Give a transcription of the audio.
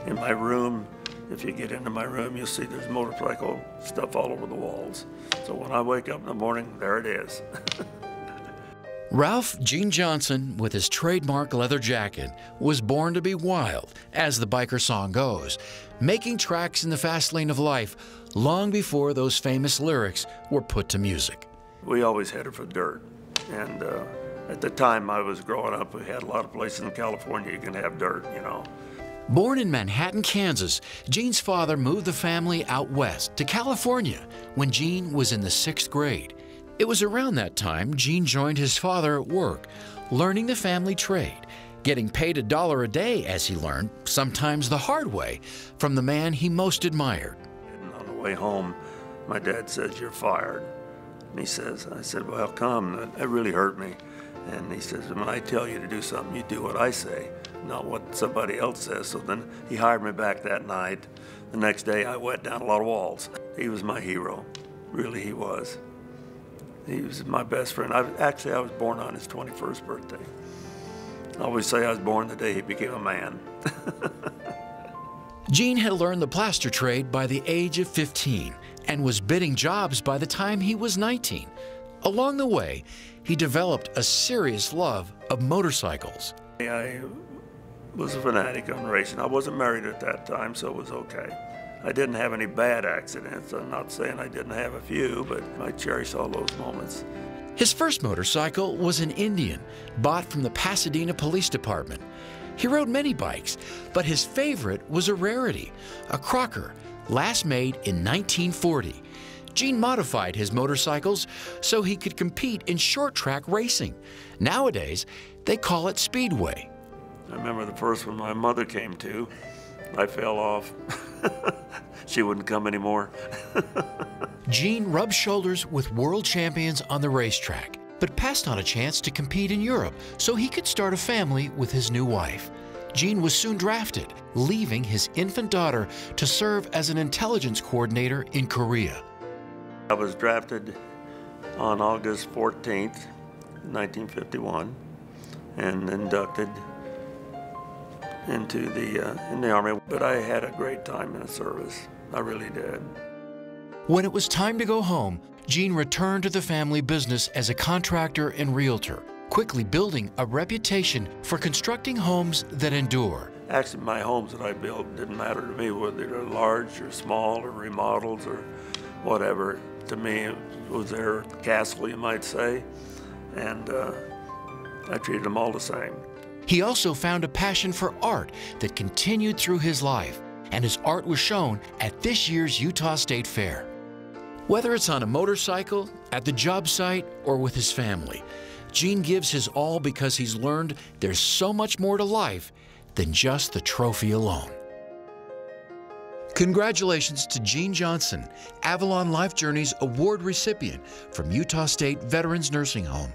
In my room, if you get into my room, you'll see there's motorcycle stuff all over the walls. So when I wake up in the morning, there it is. Ralph Gene Johnson, with his trademark leather jacket, was born to be wild, as the biker song goes, making tracks in the fast lane of life long before those famous lyrics were put to music. We always headed for dirt, and at the time I was growing up, we had a lot of places in California you can have dirt, you know. Born in Manhattan, Kansas, Gene's father moved the family out west to California when Gene was in the 6th grade. It was around that time Gene joined his father at work, learning the family trade, getting paid $1 a day as he learned, sometimes the hard way, from the man he most admired. And on the way home, my dad says, "You're fired." And he says, I said, "Well, how come? That really hurt me." And he says, "When I tell you to do something, you do what I say, not what somebody else says." So then he hired me back that night. The next day I went down a lot of walls. He was my hero. Really, he was. He was my best friend. I was born on his 21st birthday. I always say I was born the day he became a man. Gene had learned the plaster trade by the age of 15 and was bidding jobs by the time he was 19. Along the way, he developed a serious love of motorcycles. I was a fanatic on racing. I wasn't married at that time, so it was okay. I didn't have any bad accidents. I'm not saying I didn't have a few, but I cherish all those moments. His first motorcycle was an Indian, bought from the Pasadena Police Department. He rode many bikes, but his favorite was a rarity, a Crocker, last made in 1940. Gene modified his motorcycles so he could compete in short-track racing. Nowadays, they call it speedway. I remember the first one my mother came to. I fell off. She wouldn't come anymore. Gene rubbed shoulders with world champions on the racetrack, but passed on a chance to compete in Europe so he could start a family with his new wife. Gene was soon drafted, leaving his infant daughter to serve as an intelligence coordinator in Korea. I was drafted on August 14th, 1951, and inducted into in the Army, but I had a great time in the service. I really did. When it was time to go home, Gene returned to the family business as a contractor and realtor, quickly building a reputation for constructing homes that endure. Actually, my homes that I built didn't matter to me, whether they're large or small or remodels or whatever. To me, it was their castle, you might say, and I treated them all the same. He also found a passion for art that continued through his life, and his art was shown at this year's Utah State Fair. Whether it's on a motorcycle, at the job site, or with his family, Gene gives his all because he's learned there's so much more to life than just the trophy alone. Congratulations to Gene Johnson, Avalon Life Journey's award recipient from Utah State Veterans Nursing Home.